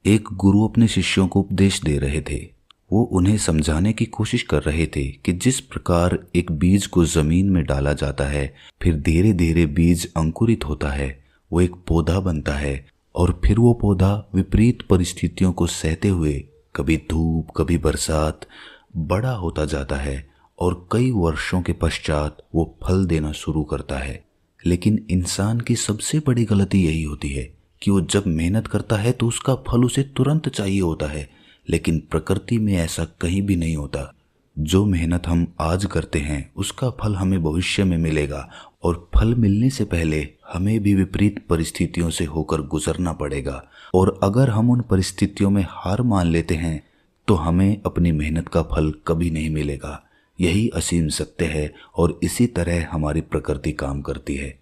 एक गुरु अपने शिष्यों को उपदेश दे रहे थे। वो उन्हें समझाने की कोशिश कर रहे थे कि जिस प्रकार एक बीज को जमीन में डाला जाता है, फिर धीरे धीरे बीज अंकुरित होता है, वो एक पौधा बनता है और फिर वो पौधा विपरीत परिस्थितियों को सहते हुए कभी धूप कभी बरसात बड़ा होता जाता है और कई वर्षों के पश्चात वो फल देना शुरू करता है। लेकिन इंसान की सबसे बड़ी गलती यही होती है कि वो जब मेहनत करता है तो उसका फल उसे तुरंत चाहिए होता है, लेकिन प्रकृति में ऐसा कहीं भी नहीं होता। जो मेहनत हम आज करते हैं उसका फल हमें भविष्य में मिलेगा और फल मिलने से पहले हमें भी विपरीत परिस्थितियों से होकर गुजरना पड़ेगा। और अगर हम उन परिस्थितियों में हार मान लेते हैं तो हमें अपनी मेहनत का फल कभी नहीं मिलेगा। यही असीम सत्य है और इसी तरह हमारी प्रकृति काम करती है।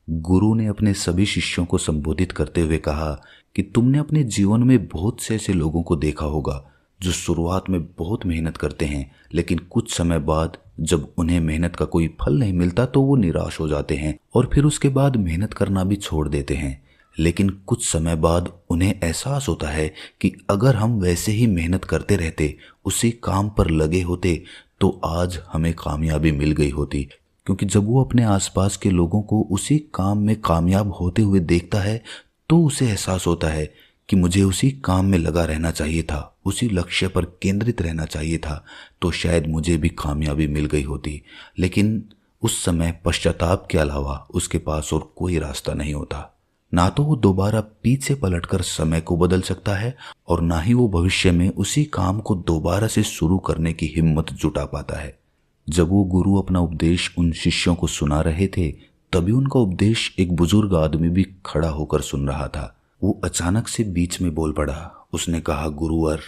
गुरु ने अपने सभी शिष्यों को संबोधित करते हुए कहा कि तुमने अपने जीवन में बहुत से ऐसे लोगों को देखा होगा जो शुरुआत में बहुत मेहनत करते हैं, लेकिन कुछ समय बाद जब उन्हें मेहनत का कोई फल नहीं मिलता तो वो निराश हो जाते हैं और फिर उसके बाद मेहनत करना भी छोड़ देते हैं। लेकिन कुछ समय बाद उन्हें एहसास होता है कि अगर हम वैसे ही मेहनत करते रहते, उसी काम पर लगे होते, तो आज हमें कामयाबी मिल गई होती। क्योंकि जब वो अपने आसपास के लोगों को उसी काम में कामयाब होते हुए देखता है तो उसे एहसास होता है कि मुझे उसी काम में लगा रहना चाहिए था, उसी लक्ष्य पर केंद्रित रहना चाहिए था, तो शायद मुझे भी कामयाबी मिल गई होती। लेकिन उस समय पश्चाताप के अलावा उसके पास और कोई रास्ता नहीं होता। ना तो वो दोबारा पीछे पलटकर समय को बदल सकता है और ना ही वो भविष्य में उसी काम को दोबारा से शुरू करने की हिम्मत जुटा पाता है। जब वो गुरु अपना उपदेश उन शिष्यों को सुना रहे थे, तभी उनका उपदेश एक बुजुर्ग आदमी भी खड़ा होकर सुन रहा था। वो अचानक से बीच में बोल पड़ा। उसने कहा, गुरुवर,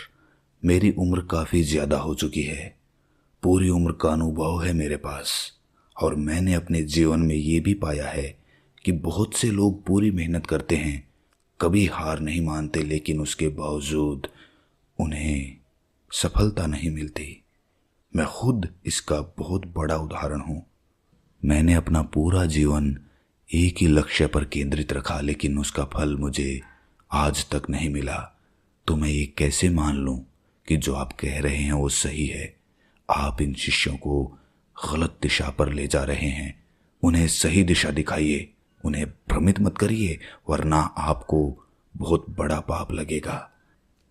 मेरी उम्र काफी ज्यादा हो चुकी है, पूरी उम्र का अनुभव है मेरे पास, और मैंने अपने जीवन में ये भी पाया है कि बहुत से लोग पूरी मेहनत करते हैं, कभी हार नहीं मानते, लेकिन उसके बावजूद उन्हें सफलता नहीं मिलती। मैं खुद इसका बहुत बड़ा उदाहरण हूँ। मैंने अपना पूरा जीवन एक ही लक्ष्य पर केंद्रित रखा, लेकिन उसका फल मुझे आज तक नहीं मिला। तो मैं ये कैसे मान लूँ कि जो आप कह रहे हैं वो सही है? आप इन शिष्यों को गलत दिशा पर ले जा रहे हैं। उन्हें सही दिशा दिखाइए, उन्हें भ्रमित मत करिए, वरना आपको बहुत बड़ा पाप लगेगा।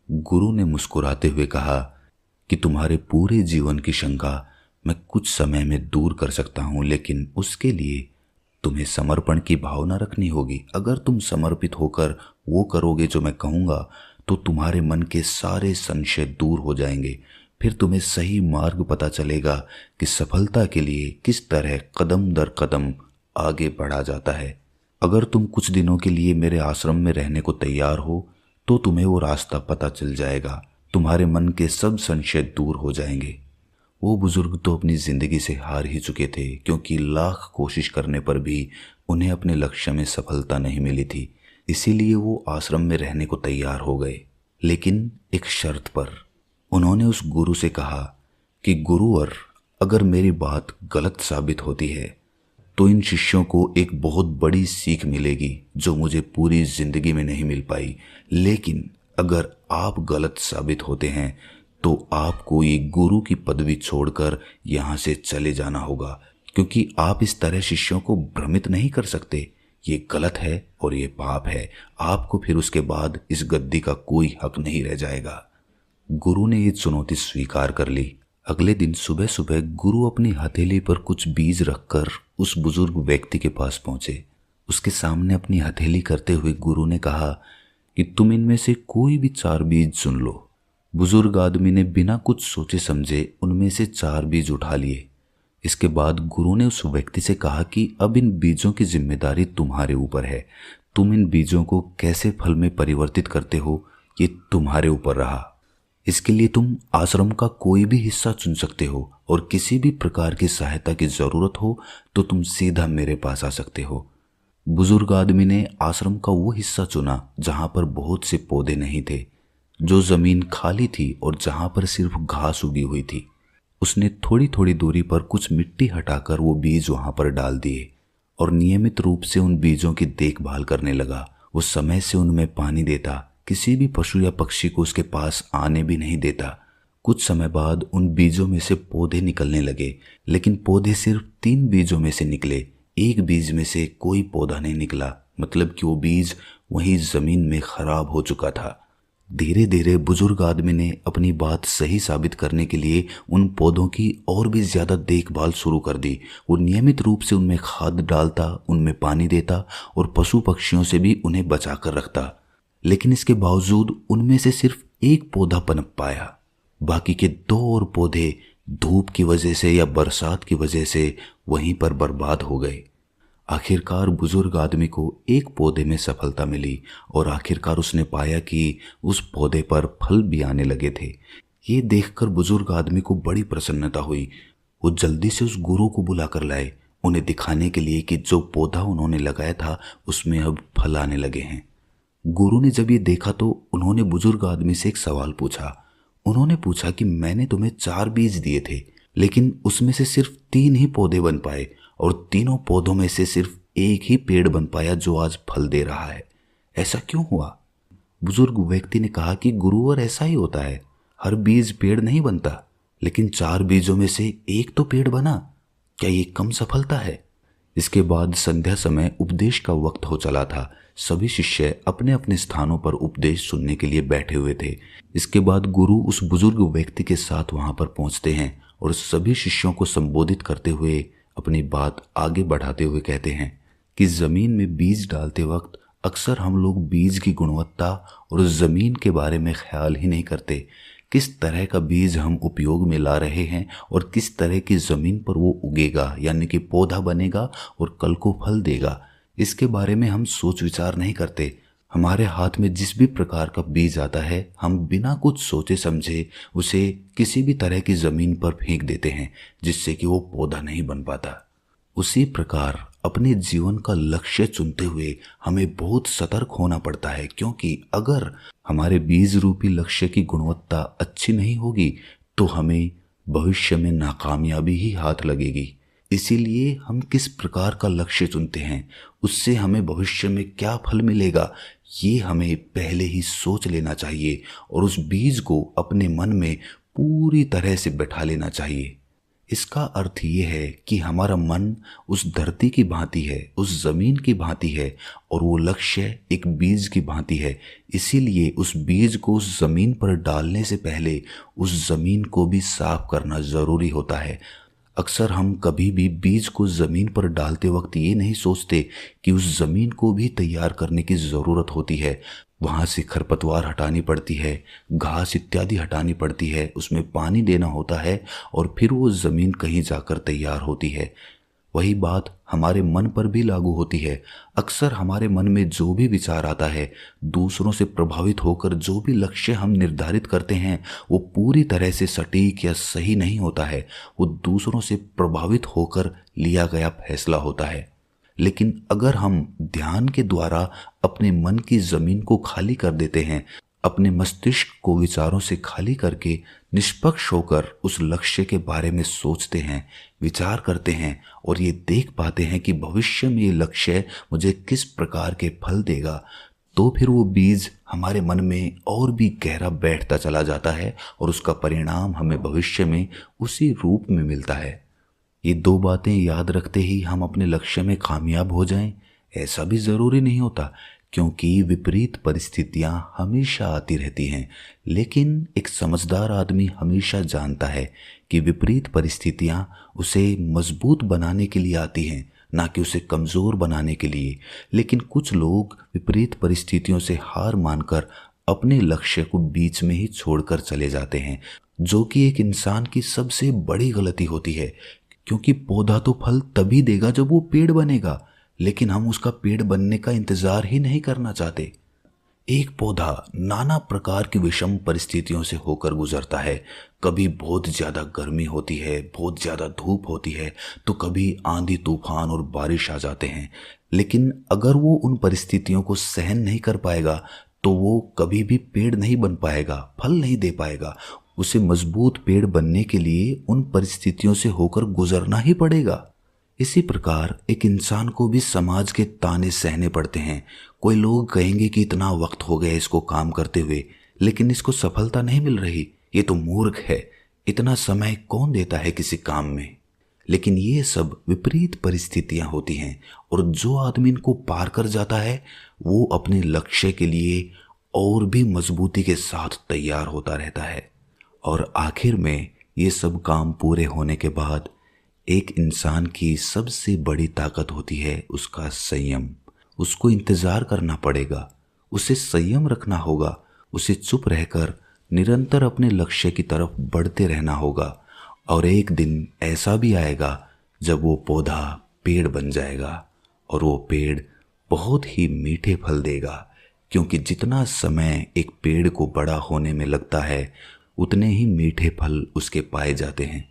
गुरु ने मुस्कुराते हुए कहा कि तुम्हारे पूरे जीवन की शंका मैं कुछ समय में दूर कर सकता हूं, लेकिन उसके लिए तुम्हें समर्पण की भावना रखनी होगी। अगर तुम समर्पित होकर वो करोगे जो मैं कहूँगा, तो तुम्हारे मन के सारे संशय दूर हो जाएंगे। फिर तुम्हें सही मार्ग पता चलेगा कि सफलता के लिए किस तरह कदम दर कदम आगे बढ़ा जाता है। अगर तुम कुछ दिनों के लिए मेरे आश्रम में रहने को तैयार हो तो तुम्हें वो रास्ता पता चल जाएगा, तुम्हारे मन के सब संशय दूर हो जाएंगे। वो बुजुर्ग तो अपनी जिंदगी से हार ही चुके थे, क्योंकि लाख कोशिश करने पर भी उन्हें अपने लक्ष्य में सफलता नहीं मिली थी। इसीलिए वो आश्रम में रहने को तैयार हो गए, लेकिन एक शर्त पर। उन्होंने उस गुरु से कहा कि गुरुवर, अगर मेरी बात गलत साबित होती है तो इन शिष्यों को एक बहुत बड़ी सीख मिलेगी जो मुझे पूरी जिंदगी में नहीं मिल पाई। लेकिन अगर आप गलत साबित होते हैं तो आपको ये गुरु की पदवी छोड़कर यहाँ से चले जाना होगा, क्योंकि आप इस तरह शिष्यों को भ्रमित नहीं कर सकते। ये गलत है और ये पाप है। आपको फिर उसके बाद इस गद्दी का कोई हक नहीं रह जाएगा। गुरु ने ये चुनौती स्वीकार कर ली। अगले दिन सुबह सुबह गुरु अपनी हथेली पर कुछ बीज रखकर उस बुजुर्ग व्यक्ति के पास पहुंचे। उसके सामने अपनी हथेली करते हुए गुरु ने कहा कि तुम इनमें से कोई भी 4 बीज चुन लो। बुजुर्ग आदमी ने बिना कुछ सोचे समझे उनमें से 4 बीज उठा लिए। इसके बाद गुरु ने उस व्यक्ति से कहा कि अब इन बीजों की जिम्मेदारी तुम्हारे ऊपर है। तुम इन बीजों को कैसे फल में परिवर्तित करते हो, ये तुम्हारे ऊपर रहा। इसके लिए तुम आश्रम का कोई भी हिस्सा चुन सकते हो और किसी भी प्रकार की सहायता की जरूरत हो तो तुम सीधा मेरे पास आ सकते हो। बुजुर्ग आदमी ने आश्रम का वो हिस्सा चुना जहां पर बहुत से पौधे नहीं थे, जो जमीन खाली थी और जहां पर सिर्फ घास उगी हुई थी। उसने थोड़ी थोड़ी दूरी पर कुछ मिट्टी हटाकर वो बीज वहां पर डाल दिए और नियमित रूप से उन बीजों की देखभाल करने लगा। वो समय से उनमें पानी देता किसी भी पशु या पक्षी को उसके पास आने भी नहीं देता। कुछ समय बाद उन बीजों में से पौधे निकलने लगे, लेकिन पौधे सिर्फ 3 बीजों में से निकले। एक बीज में से कोई पौधा नहीं निकला, मतलब कि वो बीज वहीं जमीन में खराब हो चुका था। धीरे धीरे बुजुर्ग आदमी ने अपनी बात सही साबित करने के लिए उन पौधों की और भी ज्यादा देखभाल शुरू कर दी। वो नियमित रूप से उनमें खाद डालता, उनमें पानी देता और पशु पक्षियों से भी उन्हें बचा कर रखता। लेकिन इसके बावजूद उनमें से सिर्फ एक पौधा पनप पाया। बाकी के 2 और पौधे धूप की वजह से या बरसात की वजह से वहीं पर बर्बाद हो गए। आखिरकार बुजुर्ग आदमी को एक पौधे में सफलता मिली और आखिरकार उसने पाया कि उस पौधे पर फल भी आने लगे थे। ये देखकर बुजुर्ग आदमी को बड़ी प्रसन्नता हुई। वो जल्दी से उस गुरु को बुलाकर लाए, उन्हें दिखाने के लिए कि जो पौधा उन्होंने लगाया था उसमें अब फल आने लगे हैं। गुरु ने जब ये देखा तो उन्होंने बुजुर्ग आदमी से एक सवाल पूछा। उन्होंने पूछा कि मैंने तुम्हें 4 बीज दिए थे, लेकिन उसमें से सिर्फ 3 ही पौधे बन पाए और तीनों पौधों में से सिर्फ एक ही पेड़ बन पाया जो आज फल दे रहा है। ऐसा क्यों हुआ? बुजुर्ग व्यक्ति ने कहा कि गुरुवर, ऐसा ही होता है, हर बीज पेड़ नहीं बनता, लेकिन 4 बीजों में से एक तो पेड़ बना। क्या ये कम सफलता है? इसके बाद संध्या समय उपदेश का वक्त हो चला था। सभी शिष्य अपने अपने स्थानों पर उपदेश सुनने के लिए बैठे हुए थे। इसके बाद गुरु उस बुजुर्ग व्यक्ति के साथ वहां पर पहुंचते हैं और सभी शिष्यों को संबोधित करते हुए अपनी बात आगे बढ़ाते हुए कहते हैं कि जमीन में बीज डालते वक्त अक्सर हम लोग बीज की गुणवत्ता और जमीन के बारे में ख्याल ही नहीं करते। किस तरह का बीज हम उपयोग में ला रहे हैं और किस तरह की जमीन पर वो उगेगा, यानी कि पौधा बनेगा और कल को फल देगा, इसके बारे में हम सोच विचार नहीं करते। हमारे हाथ में जिस भी प्रकार का बीज आता है, हम बिना कुछ सोचे समझे उसे किसी भी तरह की जमीन पर फेंक देते हैं, जिससे कि वो पौधा नहीं बन पाता। उसी प्रकार अपने जीवन का लक्ष्य चुनते हुए हमें बहुत सतर्क होना पड़ता है, क्योंकि अगर हमारे बीज रूपी लक्ष्य की गुणवत्ता अच्छी नहीं होगी तो हमें भविष्य में नाकामयाबी ही हाथ लगेगी। इसीलिए हम किस प्रकार का लक्ष्य चुनते हैं, उससे हमें भविष्य में क्या फल मिलेगा, ये हमें पहले ही सोच लेना चाहिए और उस बीज को अपने मन में पूरी तरह से बैठा लेना चाहिए। इसका अर्थ ये है कि हमारा मन उस धरती की भांति है, उस जमीन की भांति है और वो लक्ष्य एक बीज की भांति है। इसीलिए उस बीज को उस जमीन पर डालने से पहले उस जमीन को भी साफ करना जरूरी होता है। अक्सर हम कभी भी बीज को जमीन पर डालते वक्त ये नहीं सोचते कि उस जमीन को भी तैयार करने की जरूरत होती है। वहां से खरपतवार हटानी पड़ती है, घास इत्यादि हटानी पड़ती है, उसमें पानी देना होता है और फिर वो जमीन कहीं जाकर तैयार होती है। वही बात हमारे मन पर भी लागू होती है। अक्सर हमारे मन में जो भी विचार आता है, दूसरों से प्रभावित होकर जो भी लक्ष्य हम निर्धारित करते हैं, वो पूरी तरह से सटीक या सही नहीं होता है। वो दूसरों से प्रभावित होकर लिया गया फैसला होता है। लेकिन अगर हम ध्यान के द्वारा अपने मन की जमीन को खाली कर देते हैं, अपने मस्तिष्क को विचारों से खाली करके निष्पक्ष होकर उस लक्ष्य के बारे में सोचते हैं, विचार करते हैं और ये देख पाते हैं कि भविष्य में ये लक्ष्य मुझे किस प्रकार के फल देगा, तो फिर वो बीज हमारे मन में और भी गहरा बैठता चला जाता है और उसका परिणाम हमें भविष्य में उसी रूप में मिलता है। ये 2 बातें याद रखते ही हम अपने लक्ष्य में कामयाब हो जाएं, ऐसा भी जरूरी नहीं होता, क्योंकि विपरीत परिस्थितियां हमेशा आती रहती हैं। लेकिन एक समझदार आदमी हमेशा जानता है कि विपरीत परिस्थितियां उसे मजबूत बनाने के लिए आती हैं, ना कि उसे कमजोर बनाने के लिए। लेकिन कुछ लोग विपरीत परिस्थितियों से हार मानकर अपने लक्ष्य को बीच में ही छोड़कर चले जाते हैं, जो कि एक इंसान की सबसे बड़ी गलती होती है। क्योंकि पौधा तो फल तभी देगा जब वो पेड़ बनेगा, लेकिन हम उसका पेड़ बनने का इंतजार ही नहीं करना चाहते। एक पौधा नाना प्रकार की विषम परिस्थितियों से होकर गुजरता है। कभी बहुत ज्यादा गर्मी होती है, बहुत ज्यादा धूप होती है, तो कभी आंधी तूफान और बारिश आ जाते हैं। लेकिन अगर वो उन परिस्थितियों को सहन नहीं कर पाएगा तो वो कभी भी पेड़ नहीं बन पाएगा, फल नहीं दे पाएगा। उसे मजबूत पेड़ बनने के लिए उन परिस्थितियों से होकर गुजरना ही पड़ेगा। इसी प्रकार एक इंसान को भी समाज के ताने सहने पड़ते हैं। कोई लोग कहेंगे कि इतना वक्त हो गया इसको काम करते हुए, लेकिन इसको सफलता नहीं मिल रही, ये तो मूर्ख है, इतना समय कौन देता है किसी काम में। लेकिन ये सब विपरीत परिस्थितियां होती हैं, और जो आदमी इनको पार कर जाता है वो अपने लक्ष्य के लिए और भी मजबूती के साथ तैयार होता रहता है। और आखिर में ये सब काम पूरे होने के बाद एक इंसान की सबसे बड़ी ताकत होती है उसका संयम। उसको इंतजार करना पड़ेगा, उसे संयम रखना होगा, उसे चुप रहकर निरंतर अपने लक्ष्य की तरफ बढ़ते रहना होगा। और एक दिन ऐसा भी आएगा जब वो पौधा पेड़ बन जाएगा, और वो पेड़ बहुत ही मीठे फल देगा, क्योंकि जितना समय एक पेड़ को बड़ा होने में लगता है उतने ही मीठे फल उसके पाए जाते हैं।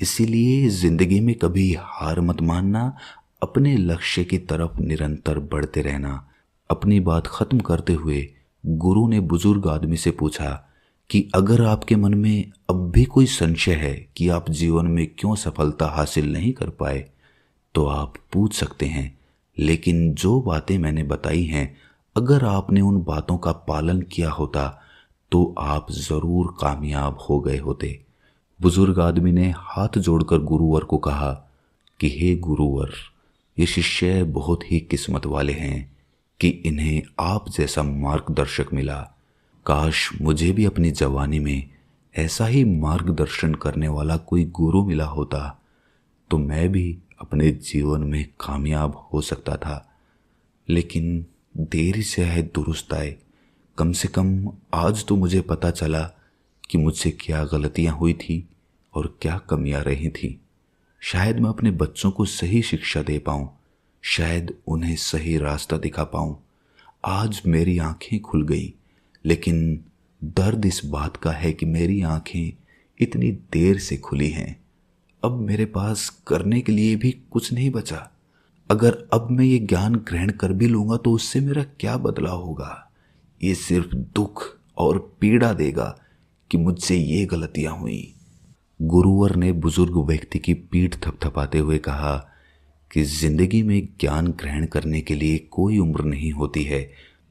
इसीलिए जिंदगी में कभी हार मत मानना, अपने लक्ष्य की तरफ निरंतर बढ़ते रहना। अपनी बात खत्म करते हुए गुरु ने बुजुर्ग आदमी से पूछा कि अगर आपके मन में अब भी कोई संशय है कि आप जीवन में क्यों सफलता हासिल नहीं कर पाए, तो आप पूछ सकते हैं, लेकिन जो बातें मैंने बताई हैं, अगर आपने उन बातों का पालन किया होता तो आप जरूर कामयाब हो गए होते। बुजुर्ग आदमी ने हाथ जोड़कर गुरुवर को कहा कि हे गुरुवर, ये शिष्य बहुत ही किस्मत वाले हैं कि इन्हें आप जैसा मार्गदर्शक मिला। काश मुझे भी अपनी जवानी में ऐसा ही मार्गदर्शन करने वाला कोई गुरु मिला होता, तो मैं भी अपने जीवन में कामयाब हो सकता था। लेकिन देरी से आए दुरुस्त आए। कम से कम आज तो मुझे पता चला कि मुझसे क्या गलतियां हुई थी और क्या कमियां रही थी। शायद मैं अपने बच्चों को सही शिक्षा दे पाऊं, शायद उन्हें सही रास्ता दिखा पाऊं। आज मेरी आंखें खुल गई, लेकिन दर्द इस बात का है कि मेरी आंखें इतनी देर से खुली हैं। अब मेरे पास करने के लिए भी कुछ नहीं बचा। अगर अब मैं ये ज्ञान ग्रहण कर भी लूंगा तो उससे मेरा क्या बदलाव होगा? ये सिर्फ दुख और पीड़ा देगा कि मुझसे ये गलतियां हुई। गुरुवर ने बुजुर्ग व्यक्ति की पीठ थपथपाते हुए कहा कि जिंदगी में ज्ञान ग्रहण करने के लिए कोई उम्र नहीं होती है।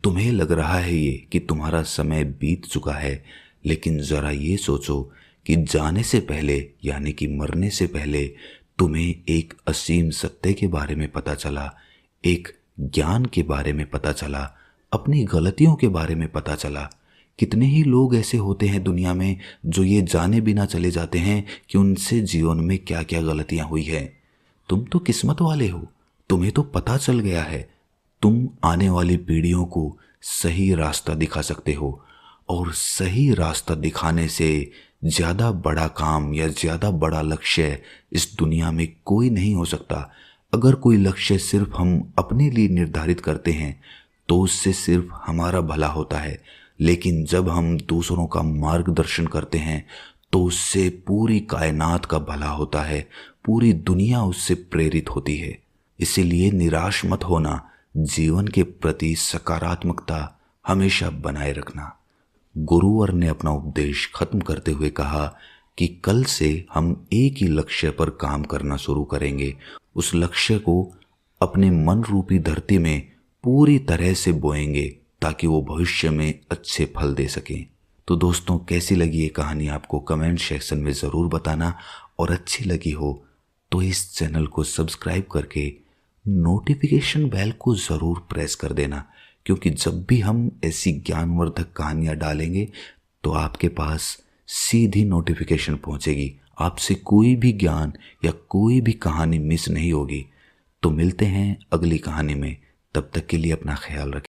तुम्हें लग रहा है ये कि तुम्हारा समय बीत चुका है, लेकिन जरा ये सोचो कि जाने से पहले यानी कि मरने से पहले तुम्हें एक असीम सत्य के बारे में पता चला, एक ज्ञान के बारे में पता चला, अपनी गलतियों के बारे में पता चला। कितने ही लोग ऐसे होते हैं दुनिया में जो ये जाने बिना चले जाते हैं कि उनसे जीवन में क्या क्या गलतियां हुई है। तुम तो किस्मत वाले हो, तुम्हें तो पता चल गया है। तुम आने वाली पीढ़ियों को सही रास्ता दिखा सकते हो, और सही रास्ता दिखाने से ज्यादा बड़ा काम या ज्यादा बड़ा लक्ष्य इस दुनिया में कोई नहीं हो सकता। अगर कोई लक्ष्य सिर्फ हम अपने लिए निर्धारित करते हैं तो उससे सिर्फ हमारा भला होता है, लेकिन जब हम दूसरों का मार्गदर्शन करते हैं तो उससे पूरी कायनात का भला होता है, पूरी दुनिया उससे प्रेरित होती है। इसीलिए निराश मत होना, जीवन के प्रति सकारात्मकता हमेशा बनाए रखना। गुरुवर ने अपना उपदेश खत्म करते हुए कहा कि कल से हम एक ही लक्ष्य पर काम करना शुरू करेंगे। उस लक्ष्य को अपने मन रूपी धरती में पूरी तरह से बोएंगे ताकि वो भविष्य में अच्छे फल दे सकें। तो दोस्तों, कैसी लगी ये कहानी आपको कमेंट सेक्शन में ज़रूर बताना, और अच्छी लगी हो तो इस चैनल को सब्सक्राइब करके नोटिफिकेशन बेल को ज़रूर प्रेस कर देना, क्योंकि जब भी हम ऐसी ज्ञानवर्धक कहानियाँ डालेंगे तो आपके पास सीधी नोटिफिकेशन पहुँचेगी। आपसे कोई भी ज्ञान या कोई भी कहानी मिस नहीं होगी। तो मिलते हैं अगली कहानी में, तब तक के लिए अपना ख्याल रखें।